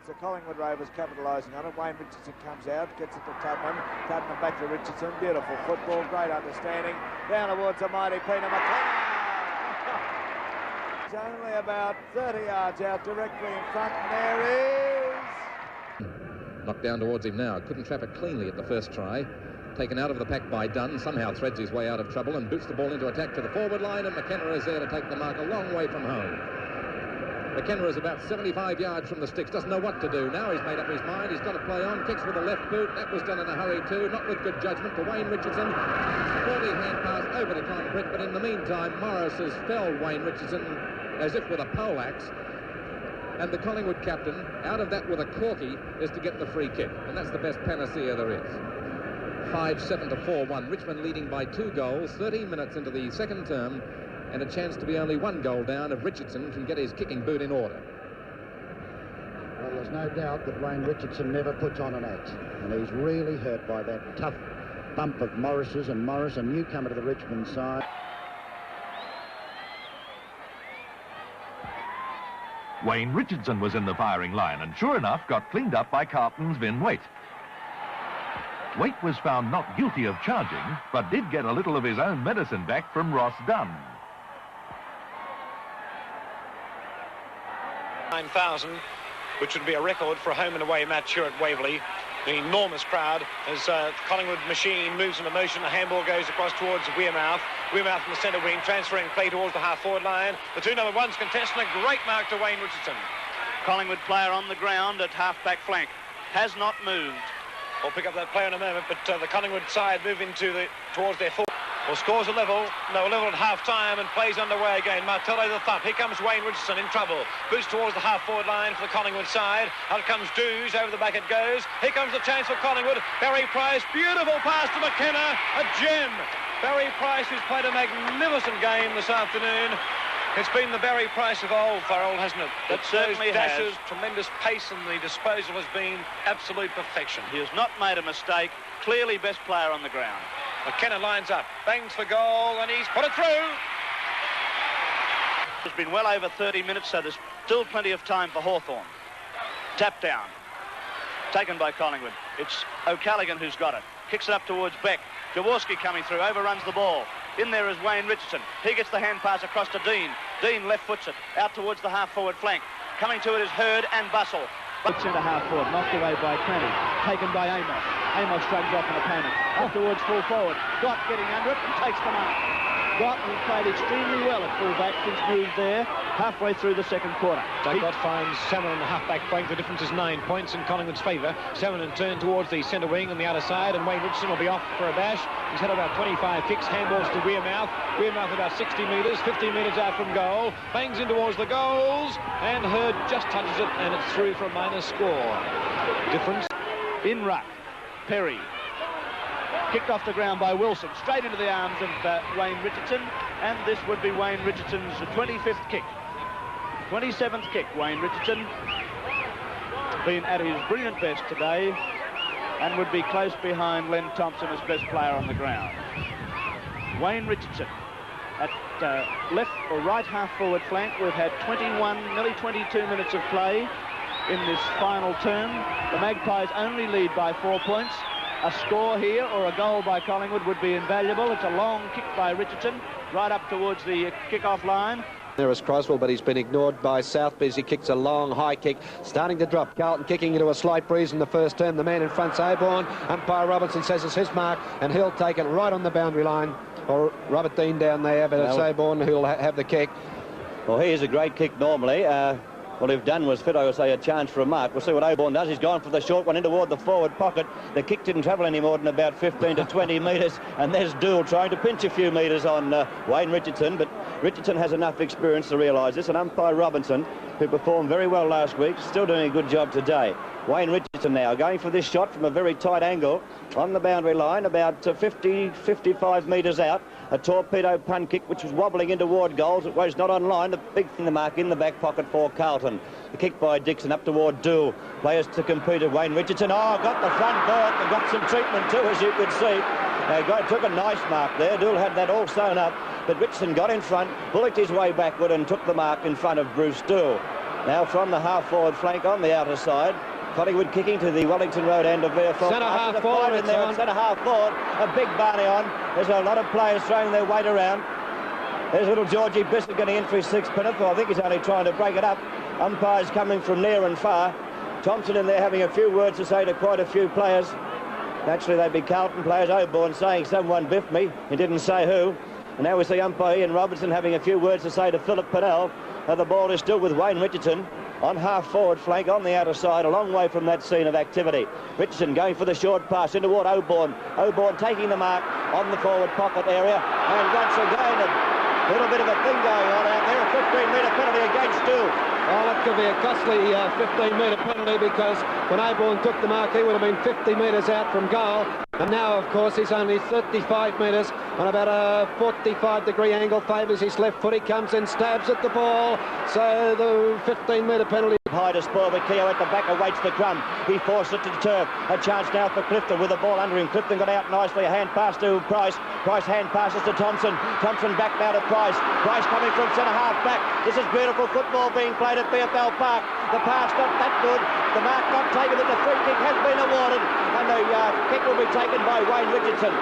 chance. The Collingwood Rovers capitalising on it. Wayne Richardson comes out, gets it to Tubman. Tubman back to Richardson. Beautiful football, great understanding. Down towards the mighty Peter McKenna. It's only about 30 yards out, directly in front, and there is... Knocked down towards him now. Couldn't trap it cleanly at the first try. Taken out of the pack by Dunn. Somehow threads his way out of trouble and boots the ball into attack to the forward line, and McKenna is there to take the mark a long way from home. McKenna is about 75 yards from the sticks, doesn't know what to do. Now he's made up his mind, he's got to play on, kicks with the left boot. That was done in a hurry too, not with good judgment to Wayne Richardson. 40-hand pass over to Tom Britt, but in the meantime, Morris has felled Wayne Richardson as if with a poleaxe. And the Collingwood captain, out of that with a corky, is to get the free kick. And that's the best panacea there is. 5-7 to 4-1. Richmond leading by 2 goals, 13 minutes into the second term, and a chance to be only 1 goal down if Richardson can get his kicking boot in order. Well, there's no doubt that Wayne Richardson never puts on an act, and he's really hurt by that tough bump of Morris's, and Morris, a newcomer to the Richmond side. Wayne Richardson was in the firing line and sure enough got cleaned up by Carlton's Vin Waite. Waite was found not guilty of charging, but did get a little of his own medicine back from Ross Dunn. 9,000, which would be a record for a home and away match here at Waverley. The enormous crowd as Collingwood machine moves into motion. The handball goes across towards Wearmouth. Wearmouth in the centre wing, transferring play towards the half-forward line. The 2 number 1s contesting a great mark to Wayne Richardson. Collingwood player on the ground at half-back flank. Has not moved. We'll pick up that play in a moment, but the Collingwood side move towards their full. Well, scores a level. No, level at half-time and plays underway again. Martello the thump. Here comes Wayne Richardson in trouble. Boots towards the half-forward line for the Collingwood side. Out comes Dews. Over the back it goes. Here comes the chance for Collingwood. Barry Price. Beautiful pass to McKenna. A gem. Barry Price, who's played a magnificent game this afternoon. It's been the Barry Price of old, Farrell, hasn't it? It certainly dashes, has. Tremendous pace, and the disposal has been absolute perfection. He has not made a mistake. Clearly best player on the ground. McKenna lines up, bangs for goal, and he's put it through. It's been well over 30 minutes, so there's still plenty of time for Hawthorn. Tap down. Taken by Collingwood. It's O'Callaghan who's got it. Kicks it up towards Beck. Jaworski coming through, overruns the ball. In there is Wayne Richardson. He gets the hand pass across to Dean. Dean left foots it out towards the half-forward flank. Coming to it is Hurd and Bustle. Centre half-forward, knocked away by Cranny. Taken by Amos. Amos shrugs off an opponent. Up towards full forward. Gott getting under it and takes the mark. Gott, who played extremely well at full-back since moved there, halfway through the second quarter. Gott finds Salmon on the half-back flank. The difference is 9 points in Collingwood's favour. Salmon in turn towards the centre wing on the outer side, and Wayne Richardson will be off for a bash. He's had about 25 kicks. Handballs to Wearmouth. Wearmouth about 60 metres, 15 metres out from goal. Bangs in towards the goals, and Hurd just touches it, and it's through for a minor score. Difference. In ruck, Perry. Kicked off the ground by Wilson, straight into the arms of Wayne Richardson, and this would be Wayne Richardson's 25th kick. 27th kick, Wayne Richardson. Been at his brilliant best today, and would be close behind Len Thompson as best player on the ground. Wayne Richardson at left or right half-forward flank. We've had 21, nearly 22 minutes of play in this final term. The Magpies only lead by 4 points. A score here or a goal by Collingwood would be invaluable. It's a long kick by Richardson, right up towards the kick-off line. There is Croswell, but he's been ignored by Southby as he kicks a long, high kick, starting to drop. Carlton kicking into a slight breeze in the first term. The man in front's Aborn. Umpire Robertson says it's his mark, and he'll take it right on the boundary line. Or Robert Dean down there, but it's Aborn who'll have the kick. Well, he is a great kick normally. Well, if Dunn was fit, I would say a chance for a mark. We'll see what Oborn does. He's gone for the short one in toward the forward pocket. The kick didn't travel any more than about 15 to 20 metres, and there's Dool trying to pinch a few metres on Wayne Richardson, but Richardson has enough experience to realise this, and umpire Robinson, who performed very well last week, still doing a good job today. Wayne Richardson now going for this shot from a very tight angle on the boundary line, about 55 metres out. A torpedo punt kick which was wobbling in toward goals. It was not on line. The big thing to mark in the back pocket for Carlton. The kick by Dixon up toward Dool. Players to compete with Wayne Richardson. Oh, got the front court and got some treatment too, as you could see. Took a nice mark there. Dool had that all sewn up, but Richardson got in front, bullocked his way backward and took the mark in front of Bruce Dool. Now from the half-forward flank on the outer side. Collingwood kicking to the Wellington Road end of Veerford. Centre half forward in there. Centre half forward. A big Barney on. There's a lot of players throwing their weight around. There's little Georgie Bissett getting in for his 6th pinnacle. I think he's only trying to break it up. Umpires coming from near and far. Thompson in there having a few words to say to quite a few players. Naturally, they'd be Carlton players. Oborn saying someone biffed me. He didn't say who. And now we see umpire Ian Robertson having a few words to say to Philip Pennell. The ball is still with Wayne Richardson on half-forward flank on the outer side, a long way from that scene of activity. Richardson going for the short pass in toward Oborn. Oborn taking the mark on the forward pocket area. And once again, a little bit of a thing going on out there. A 15-metre penalty against Steele. Oh, that could be a costly 15-metre penalty, because when Oborn took the mark, he would have been 50 metres out from goal. And now, of course, he's only 35 metres on about a 45-degree angle. Favours his left foot. He comes in, stabs at the ball. So the 15-metre penalty. High to spoil, but Keogh at the back awaits the crumb. He forced it to the turf. A chance now for Clifton with the ball under him. Clifton got out nicely. A hand pass to Price. Price hand passes to Thompson. Thompson back now to Price. Price coming from centre half back. This is beautiful football being played at BFL Park. The pass not that good. The mark not taken, but the free kick has been awarded. And the kick will be taken by Wayne Richardson.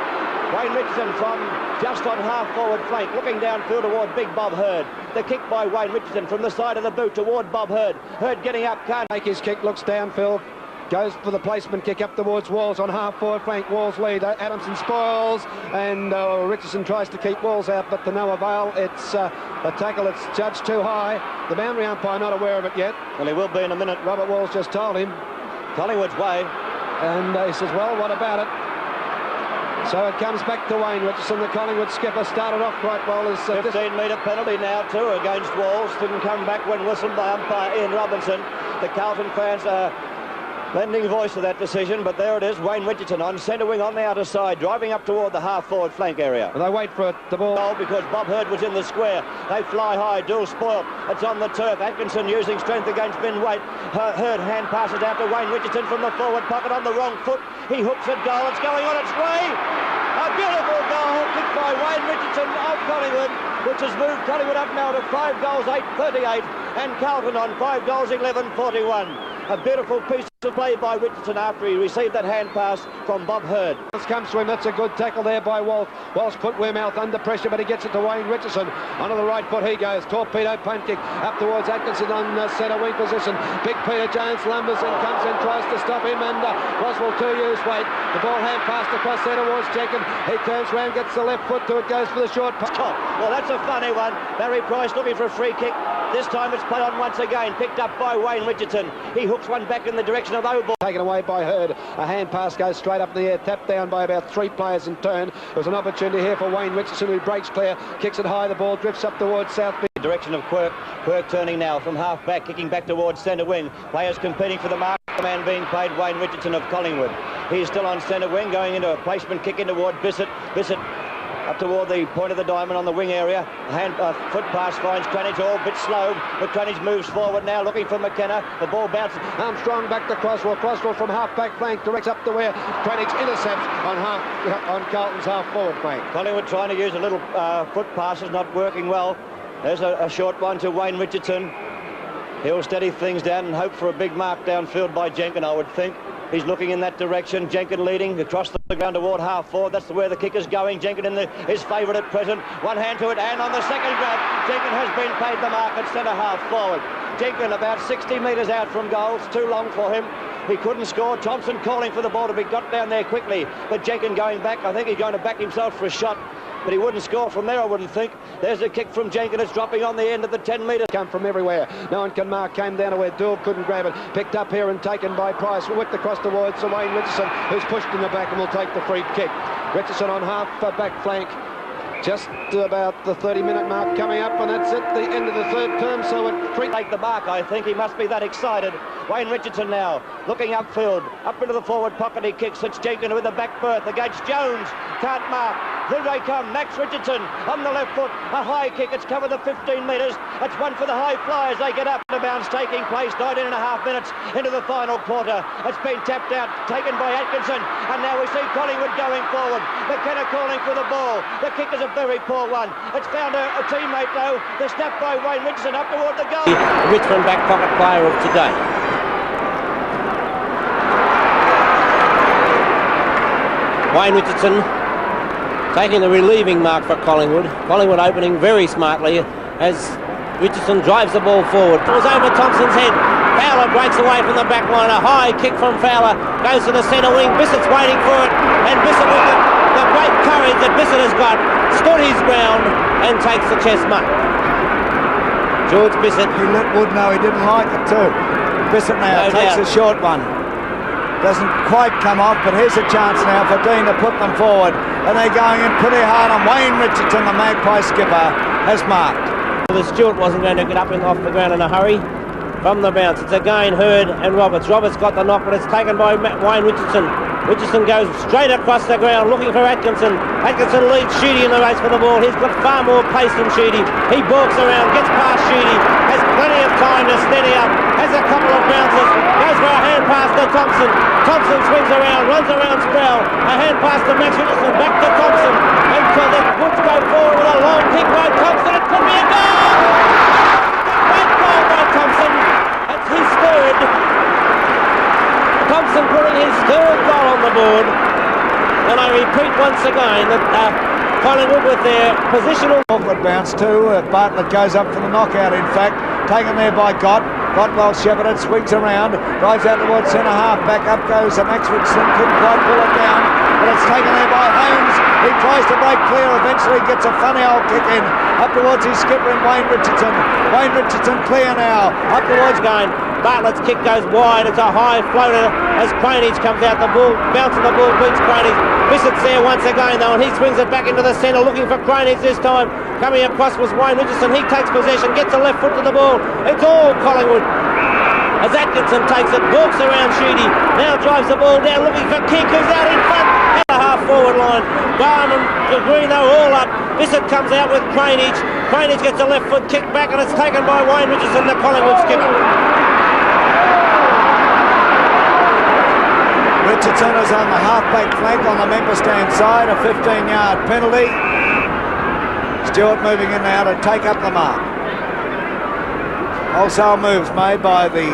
Wayne Richardson from just on half-forward flank, looking downfield toward Big Bob Hurd. The kick by Wayne Richardson from the side of the boot toward Bob Hurd. Hurd getting up, can't make his kick, looks downfield, goes for the placement kick up towards Walls on half-forward flank. Walls lead, Adamson spoils, and Richardson tries to keep Walls out, but to no avail. It's a tackle that's judged too high. The boundary umpire not aware of it yet. Well, he will be in a minute. Robert Walls just told him. Collingwood's way. And he says, well, what about it? So it comes back to Wayne Richardson. The Collingwood skipper started off quite well. 15-metre penalty now too against Walls. Didn't come back when whistled by umpire Ian Robinson. The Carlton fans are lending voice to that decision, but there it is. Wayne Richardson on centre wing on the outer side, driving up toward the half-forward flank area. Well, they wait for it, the ball. Because Bob Hurd was in the square. They fly high, dual spoil. It's on the turf. Atkinson using strength against Ben Waite. Hurd hand passes out to Wayne Richardson from the forward pocket on the wrong foot. He hooks at goal. It's going on its way. A beautiful goal kicked by Wayne Richardson of Collingwood, which has moved Collingwood up now to 5 goals, 8-38, and Carlton on 5 goals, 11-41. A beautiful piece of play by Richardson after he received that hand pass from Bob Hurd. This comes to him. That's a good tackle there by Walsh. Walsh put Wearmouth under pressure, but he gets it to Wayne Richardson. Onto the right foot he goes. Torpedo punt kick up towards Atkinson on centre wing position. Big Peter Jones lumbers and comes in, tries to stop him, and Roswell too used weight. The ball hand passed across there towards Jenkins. He turns round, gets the left foot to it, goes for the short punt. Well, that's a funny one. Barry Price looking for a free kick. This time it's played on once again, picked up by Wayne Richardson. He hooks one back in the direction of Oborn. Taken away by Hurd. A hand pass goes straight up in the air, tapped down by about 3 players in turn. There's an opportunity here for Wayne Richardson, who breaks clear, kicks it high, the ball drifts up towards South Beach. Direction of Quirk. Quirk turning now from half back, kicking back towards centre wing. Players competing for the mark. The man being played, Wayne Richardson of Collingwood. He's still on centre wing, going into a placement kick in toward Bissett. Bissett up toward the point of the diamond on the wing area. Foot pass finds Cranage, all a bit slow, but Cranage moves forward now, looking for McKenna. The ball bounces. Armstrong back to Crosswell. Crosswell from half-back flank directs up to where Cranage intercepts on Carlton's half-forward flank. Collingwood trying to use a little foot passes, not working well. There's a short one to Wayne Richardson. He'll steady things down and hope for a big mark downfield by Jenkins, I would think. He's looking in that direction. Jenkins leading across the ground toward half-forward. That's where the kick is going. Jenkins his favourite at present. One hand to it, and on the second grab, Jenkins has been paid the mark at centre half-forward. Jenkins about 60 metres out from goal. It's too long for him. He couldn't score. Thompson calling for the ball to be got down there quickly. But Jenkins going back. I think he's going to back himself for a shot. But he wouldn't score from there, I wouldn't think. There's a kick from Jenkins. It's dropping on the end of the 10 metres. Come from everywhere. No one can mark. Came down to where Dool couldn't grab it. Picked up here and taken by Price. Whipped across towards Wayne Richardson, who's pushed in the back and will take the free kick. Richardson on half-back flank. Just about the 30-minute mark coming up, and that's at the end of the third term, so it take the mark, I think. He must be that excited. Wayne Richardson now looking upfield, up into the forward pocket. He kicks. It's Jenkins with the back berth against Jones. Can't mark. Here they come. Max Richardson on the left foot. A high kick. It's covered the 15 metres. It's one for the high flyers. They get up. The bounce taking place 19.5 minutes into the final quarter. It's been tapped out, taken by Atkinson. And now we see Collingwood going forward. McKenna calling for the ball. The kick is a very poor one. It's found a teammate though. The snap by Wayne Richardson up toward the goal. Richmond back pocket player of today. Wayne Richardson taking the relieving mark for Collingwood. Collingwood opening very smartly as Richardson drives the ball forward. It was over Thompson's head. Fowler breaks away from the back line. A high kick from Fowler goes to the centre wing. Bissett's waiting for it. And Bissett, with the great courage that Bissett has got, stood his ground and takes the chest mark. George Bissett. He would know he didn't like it too. Bissett now takes a short one. Doesn't quite come off, but here's a chance now for Dean to put them forward. And they're going in pretty hard on Wayne Richardson, the Magpie skipper, has marked. The Stewart wasn't going to get up off the ground in a hurry. From the bounce, it's again Hurd and Roberts. Roberts got the knock, but it's taken by Wayne Richardson. Richardson goes straight across the ground looking for Atkinson. Atkinson leads Sheedy in the race for the ball. He's got far more pace than Sheedy. He balks around, gets past Sheedy, has plenty of time to steady up, has a couple of bounces, goes for a hand pass to Thompson. Thompson swings around, runs around Sproul. A hand pass to Max Richardson, back to Thompson. And so the Woods go forward with a long kick by Thompson. It could be a goal! Great goal by Thompson. That's his third. Thompson putting his third goal on the board. And I repeat once again that Collingwood with their positional... Awkward bounce too. Bartlett goes up for the knockout, in fact. Taken there by Gott. Gott well shepherded, swings around, drives out towards centre half. Back up goes Max Richardson. Couldn't quite pull it down, but it's taken there by Holmes. He tries to break clear. Eventually gets a funny old kick in. Up towards his skipper and Wayne Richardson. Wayne Richardson clear now. Up towards... Going. Bartlett's kick goes wide. It's a high floater as Cranage comes out. The ball, bouncing the ball, beats Cranage. Bissett's there once again though, and he swings it back into the centre, looking for Cranage this time. Coming across was Wayne Richardson. He takes possession, gets a left foot to the ball. It's all Collingwood. As Atkinson takes it, walks around Sheedy. Now drives the ball down, looking for King, who's out in front. At the half-forward line. Barham and Green, though, all up. Bissett comes out with Cranage. Cranage gets a left foot kick back, and it's taken by Wayne Richardson, the Collingwood skipper. Richardson is on the half-back flank on the member stand side, a 15-yard penalty. Stewart moving in now to take up the mark. Wholesale moves made by the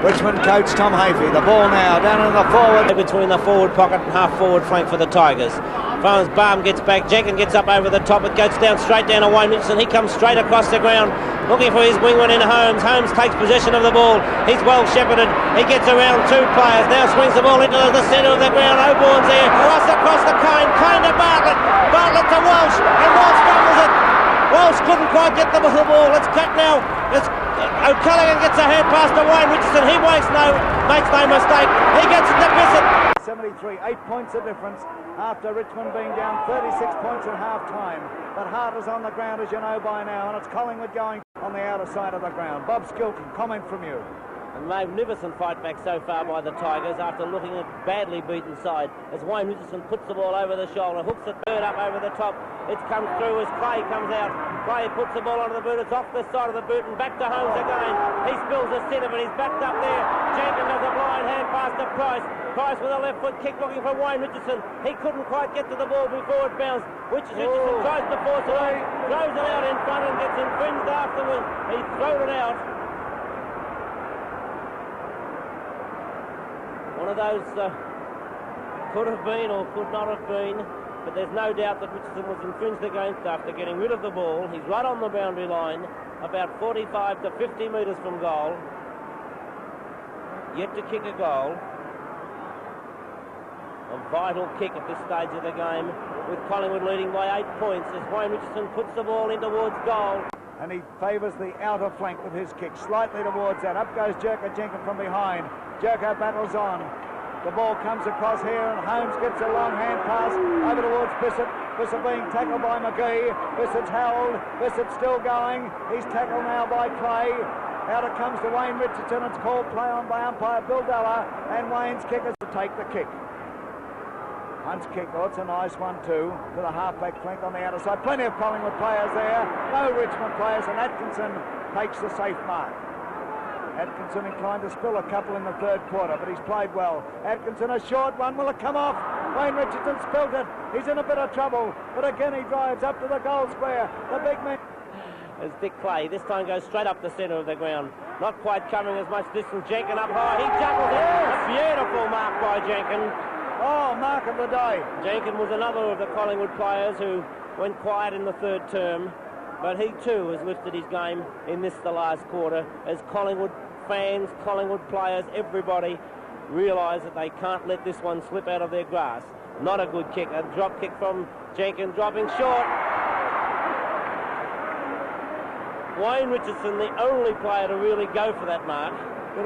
Richmond coach Tom Hafey. The ball now down in the forward. Between the forward pocket and half-forward flank for the Tigers. Farms Barham gets back, Jenkins gets up over the top, it goes down straight down to Wayne Richardson. He comes straight across the ground, looking for his wingman in Holmes. Holmes takes possession of the ball. He's well shepherded. He gets around two players. Now swings the ball into the centre of the ground. O'Born's there. Across the Kane. Kane to Bartlett. Bartlett to Walsh. And Walsh fumbles it. Walsh couldn't quite get the ball. It's cut now. O'Callaghan gets a hand pass to Wayne Richardson. He makes no mistake. He gets it to Bissett. 73, 8 points of difference after Richmond being down 36 points at half-time. But Hart is on the ground, as you know by now, and it's Collingwood going on the outer side of the ground. Bob Skilton, comment from you. A magnificent fight back so far by the Tigers after looking at badly beaten side as Wayne Richardson puts the ball over the shoulder, hooks it bird up over the top. It comes through as Clay comes out. Clay puts the ball onto the boot. It's off the side of the boot and back to Holmes again. He spills the centre, but he's backed up there. Jenkins does a blind hand pass to Price. Price with a left foot kick looking for Wayne Richardson. He couldn't quite get to the ball before it bounced. Richardson tries to force it on, throws it out in front and gets infringed afterwards. He throws it out. One of those could have been or could not have been, but there's no doubt that Richardson was infringed against after getting rid of the ball. He's right on the boundary line, about 45 to 50 metres from goal. Yet to kick a goal. A vital kick at this stage of the game, with Collingwood leading by 8 points as Wayne Richardson puts the ball in towards goal. And he favours the outer flank with his kick, slightly towards that. Up goes Jerker Jenkins from behind. Jerker battles on. The ball comes across here and Holmes gets a long hand pass over towards Bissett. Bissett being tackled by McGee. Bissett's held. Bissett still going. He's tackled now by Clay. Out it comes to Wayne Richardson. It's called play on by umpire Bill Della, and Wayne's kick is to take the kick. Hunt's kick, oh, it's a nice one too, to the half-back flank on the outer side. Plenty of Collingwood players there, no Richmond players, and Atkinson takes the safe mark. Atkinson inclined to spill a couple in the third quarter, but he's played well. Atkinson, a short one, will it come off? Wayne Richardson spilled it. He's in a bit of trouble, but again he drives up to the goal square. The big man... As Dick Clay, this time goes straight up the centre of the ground. Not quite covering as much distance. Jenkin up high, he juggles it. A beautiful mark by Jenkin. Oh, mark of the day. Jenkin was another of the Collingwood players who went quiet in the third term, but he too has lifted his game in this, the last quarter, as Collingwood fans, Collingwood players, everybody realise that they can't let this one slip out of their grasp. Not a good kick, a drop kick from Jenkin, dropping short. Wayne Richardson, the only player to really go for that mark.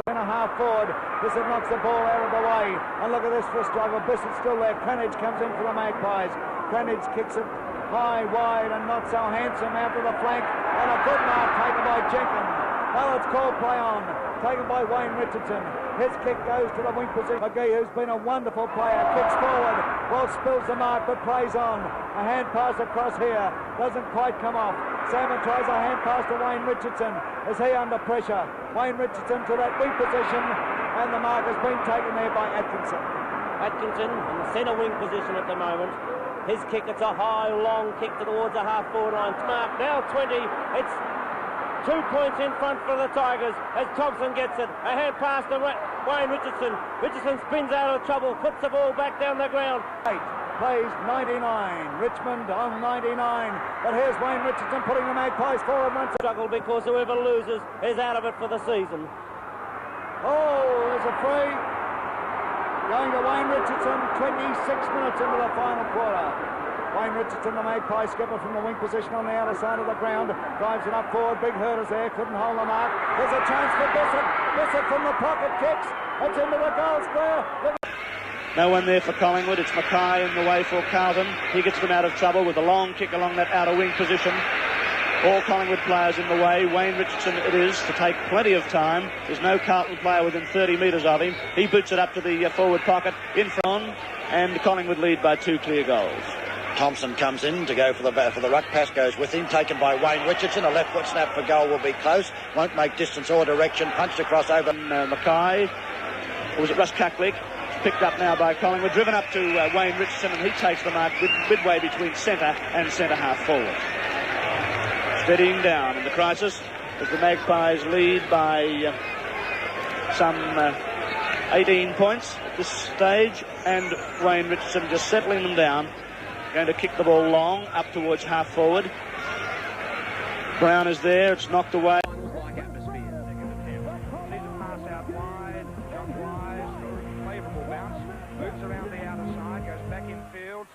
And a half forward. Bissett knocks the ball out of the way. And look at this for a struggle. Bissett's still there. Cranage comes in for the Magpies. Cranage kicks it high, wide, and not so handsome out to the flank. And a good mark taken by Jenkins. Now it's called play on. Taken by Wayne Richardson. His kick goes to the wing position. McGee, who's been a wonderful player, kicks forward. Well, spills the mark, but plays on. A hand pass across here. Doesn't quite come off. Salmon tries a hand pass to Wayne Richardson. Is he under pressure? Wayne Richardson to that wing position, and the mark has been taken there by Atkinson. Atkinson in the centre wing position at the moment. His kick, it's a high, long kick towards the half-forward line. Mark now 20. It's 2 points in front for the Tigers as Thompson gets it. A hand pass to Wayne Richardson. Richardson spins out of trouble, puts the ball back down the ground. Plays 99, Richmond on 99, but here's Wayne Richardson putting the Magpies forward once. Struggle because whoever loses is out of it for the season. Oh, there's a free. Going to Wayne Richardson, 26 minutes into the final quarter. Wayne Richardson, the Magpie skipper from the wing position on the outer side of the ground, drives it up forward. Big hurdles there, couldn't hold the mark. There's a chance for Bissett. Bissett from the pocket kicks. It's into the goal square. No one there for Collingwood. It's Mackay in the way for Carlton. He gets them out of trouble with a long kick along that outer wing position. All Collingwood players in the way. Wayne Richardson it is to take plenty of time. There's no Carlton player within 30 metres of him. He boots it up to the forward pocket in front, and Collingwood lead by 2 clear goals. Thompson comes in to go for the ruck. Pass goes with him, taken by Wayne Richardson. A left foot snap for goal will be close. Won't make distance or direction. Punched across over Mackay. Or was it Russ Kucklick? Picked up now by Collingwood, driven up to Wayne Richardson, and he takes the mark midway between centre and centre-half forward. Steadying down in the crisis as the Magpies lead by some 18 points at this stage, and Wayne Richardson just settling them down, going to kick the ball long up towards half-forward. Brown is there, it's knocked away.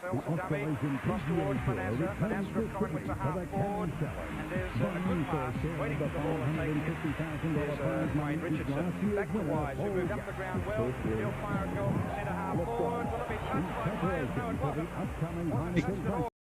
Sells a dummy, cross towards Manasseh. Manasseh of Collingwood to half forward. And there's a good pass waiting for the ball and taking it. There's Wayne Richardson back to Wise, who moved up the ground well. He'll fire a goal from centre half forward. Will it be touched by players? No, it wasn't.